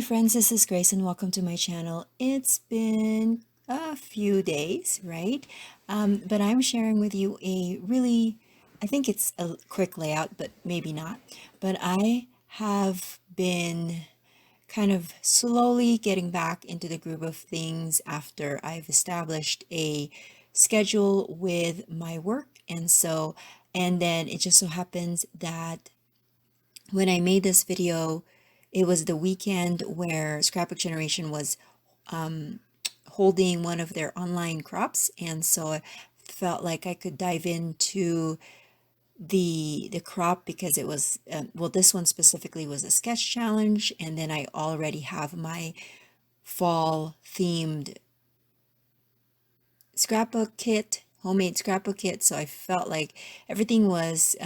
friends, this is Grace and welcome to my channel. It's been a few days, right? But I'm sharing with you I think it's a quick layout, but maybe not. But I have been kind of slowly getting back into the groove of things after I've established a schedule with my work. And then it just so happens that when I made this video, it was the weekend where Scrapbook Generation was holding one of their online crops, and so I felt like I could dive into the crop because it was well, this one specifically was a sketch challenge, and then I already have my fall themed scrapbook kit, homemade scrapbook kit. So I felt like everything was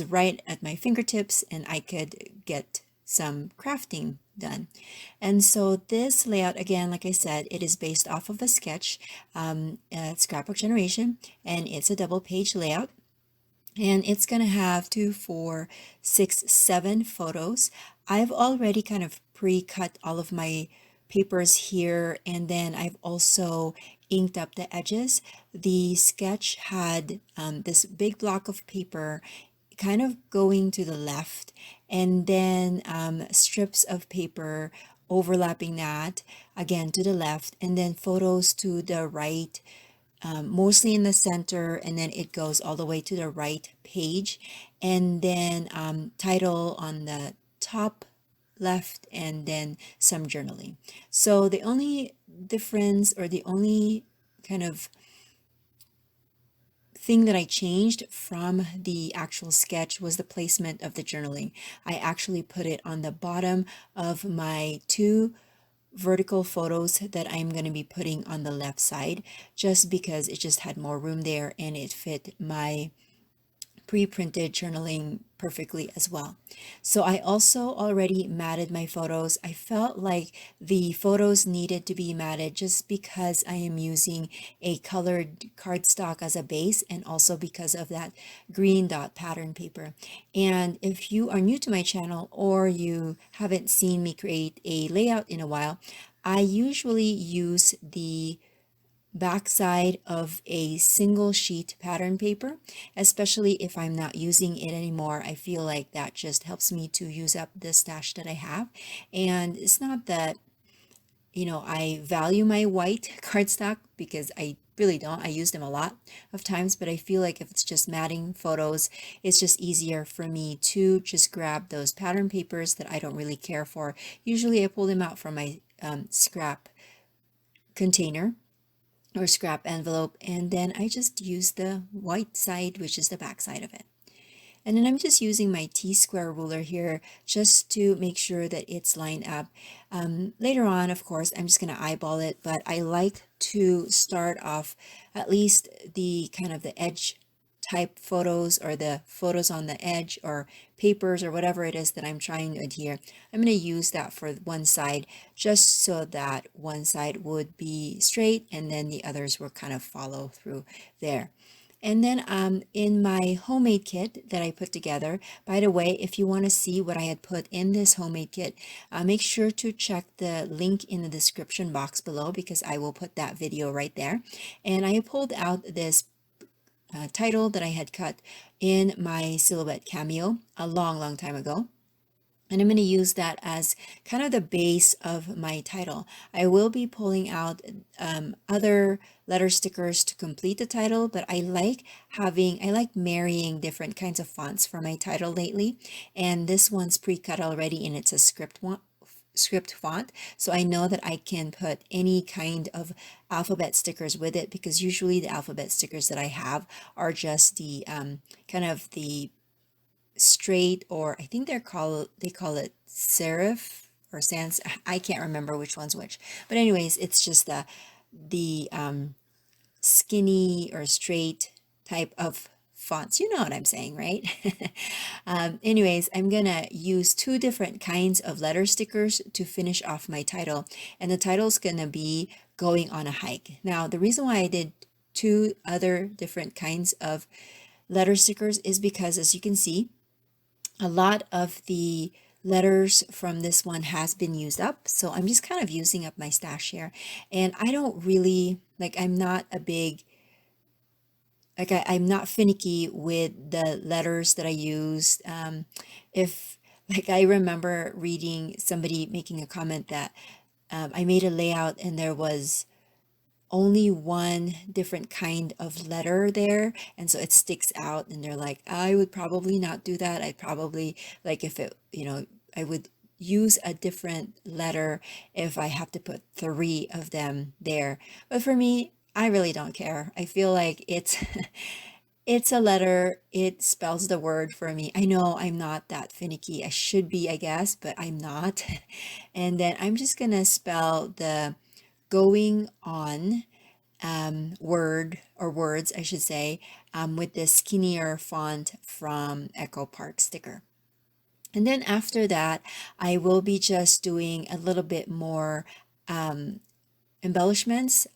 right at my fingertips and I could get some crafting done. And so this layout, again, like I said, it is based off of a sketch, Scrapbook Generation, and it's a double page layout. And it's going to have 2, 4, 6, 7 photos. I've already kind of pre-cut all of my papers here, and then I've also inked up the edges. The sketch had this big block of paper kind of going to the left, and then strips of paper overlapping that again to the left, and then photos to the right, mostly in the center, and then it goes all the way to the right page, and then title on the top left, and then some journaling. So the only difference, or the only kind of thing that I changed from the actual sketch, was the placement of the journaling. I actually put it on the bottom of my 2 vertical photos that I'm going to be putting on the left side, just because it just had more room there and it fit my pre-printed journaling perfectly as well. So I also already matted my photos. I felt like the photos needed to be matted just because I am using a colored cardstock as a base, and also because of that green dot pattern paper. And if you are new to my channel or you haven't seen me create a layout in a while, I usually use the backside of a single sheet pattern paper, especially if I'm not using it anymore. I feel like that just helps me to use up the stash that I have. And it's not that, I value my white cardstock, because I really don't. I use them a lot of times, but I feel like if it's just matting photos, it's just easier for me to just grab those pattern papers that I don't really care for. Usually I pull them out from my scrap container or scrap envelope, and then I just use the white side, which is the back side of it. And then I'm just using my T-square ruler here just to make sure that it's lined up. Later on, of course, I'm just going to eyeball it, but I like to start off at least the kind of the edge type photos, or the photos on the edge, or papers, or whatever it is that I'm trying to adhere. I'm going to use that for one side, just so that one side would be straight and then the others will kind of follow through there. And then in my homemade kit that I put together, by the way, if you want to see what I had put in this homemade kit, make sure to check the link in the description box below, because I will put that video right there. And I pulled out this title that I had cut in my Silhouette Cameo a long time ago. And I'm going to use that as kind of the base of my title. I will be pulling out other letter stickers to complete the title, but I like marrying different kinds of fonts for my title lately. And this one's pre-cut already, and it's a script font, so I know that I can put any kind of alphabet stickers with it, because usually the alphabet stickers that I have are just the kind of the straight, or I think they call it serif or sans. I can't remember which one's which, but anyways, it's just the skinny or straight type of fonts. You know what I'm saying, right? Anyways, I'm gonna use 2 different kinds of letter stickers to finish off my title, and the title's gonna be Going on a Hike. Now, the reason why I did 2 other different kinds of letter stickers is because, as you can see, a lot of the letters from this one has been used up, so I'm just kind of using up my stash here. And I don't really, like, I'm not a big, like, I'm not finicky with the letters that I use. If, like, I remember reading somebody making a comment that I made a layout and there was only one different kind of letter there, and so it sticks out, and they're like, I would probably not do that. I'd probably, like, if it, I would use a different letter if I have to put three of them there. But for me, I really don't care. I feel like it's it's a letter, it spells the word for me. I know I'm not that finicky. I should be, I guess, but I'm not. And then I'm just gonna spell the going on word, or words, I should say, with this skinnier font from Echo Park sticker. And then after that, I will be just doing a little bit more embellishments.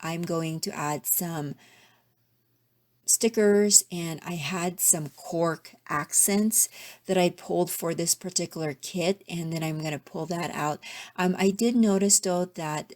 I'm going to add some stickers, and I had some cork accents that I pulled for this particular kit, and then I'm going to pull that out. I did notice though that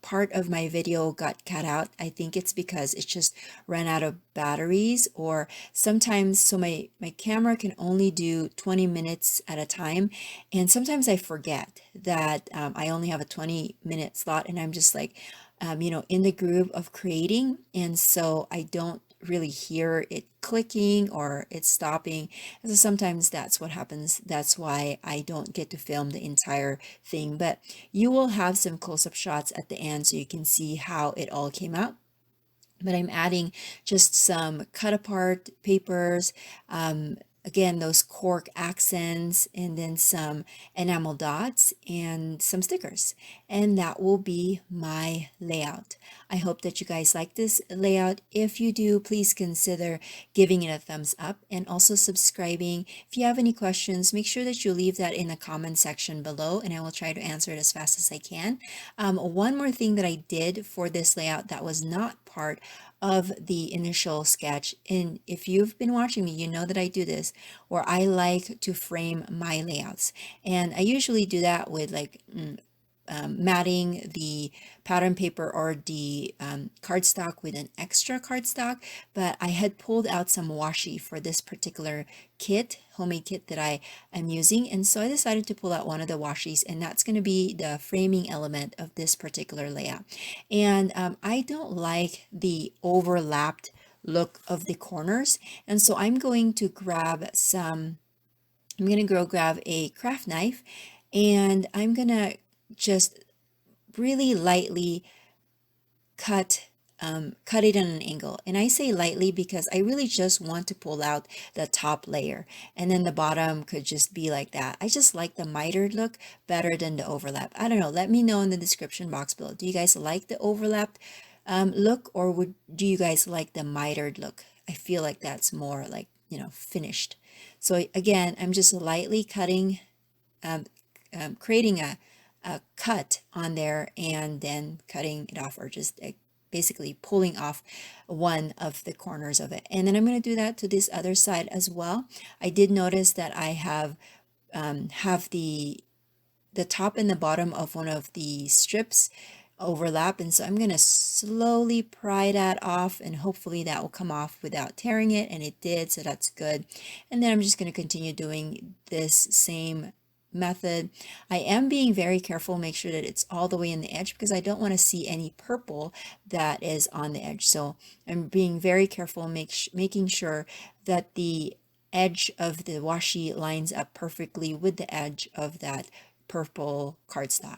part of my video got cut out. I think it's because it just ran out of batteries, or sometimes, so my camera can only do 20 minutes at a time, and sometimes I forget that I only have a 20-minute slot, and I'm just like in the groove of creating, and so I don't really hear it clicking or it stopping. And so sometimes that's what happens. That's why I don't get to film the entire thing. But you will have some close-up shots at the end so you can see how it all came out. But I'm adding just some cut apart papers, again, those cork accents, and then some enamel dots and some stickers. And that will be my layout. I hope that you guys like this layout. If you do, please consider giving it a thumbs up and also subscribing. If you have any questions, make sure that you leave that in the comment section below, and I will try to answer it as fast as I can. One more thing that I did for this layout that was not part of the initial sketch, and if you've been watching me, you know that I do this, where I like to frame my layouts, and I usually do that with like matting the pattern paper or the cardstock with an extra cardstock, but I had pulled out some washi for this particular kit, homemade kit that I am using, and so I decided to pull out one of the washis, and that's going to be the framing element of this particular layout. And I don't like the overlapped look of the corners, and so I'm going to grab go grab a craft knife, and I'm gonna just really lightly cut it on an angle. And I say lightly because I really just want to pull out the top layer, and then the bottom could just be like that. I just like the mitered look better than the overlap. I don't know. Let me know in the description box below. Do you guys like the overlapped look, or do you guys like the mitered look? I feel like that's more like, finished. So again, I'm just lightly cutting, creating a cut on there, and then cutting it off, or just basically pulling off one of the corners of it. And then I'm going to do that to this other side as well. I did notice that I have the top and the bottom of one of the strips overlap, and so I'm going to slowly pry that off, and hopefully that will come off without tearing it, and it did, so that's good. And then I'm just going to continue doing this same method. I am being very careful, make sure that it's all the way in the edge, because I don't want to see any purple that is on the edge. So I'm being very careful, making sure that the edge of the washi lines up perfectly with the edge of that purple cardstock.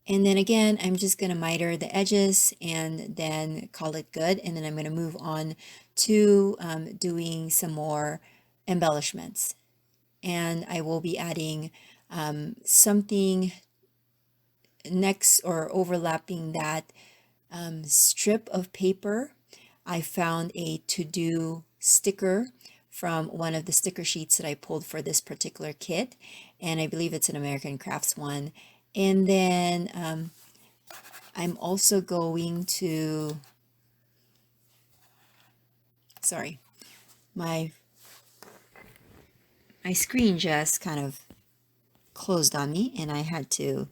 And then again, I'm just going to miter the edges and then call it good. And then I'm going to move on to doing some more embellishments. And I will be adding something next, or overlapping that strip of paper. I found a to-do sticker from one of the sticker sheets that I pulled for this particular kit, and I believe it's an American Crafts one. And then I'm also going to, sorry, my my screen just kind of closed on me and I had to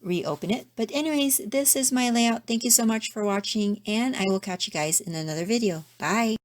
reopen it. But anyways, this is my layout. Thank you so much for watching, and I will catch you guys in another video. Bye!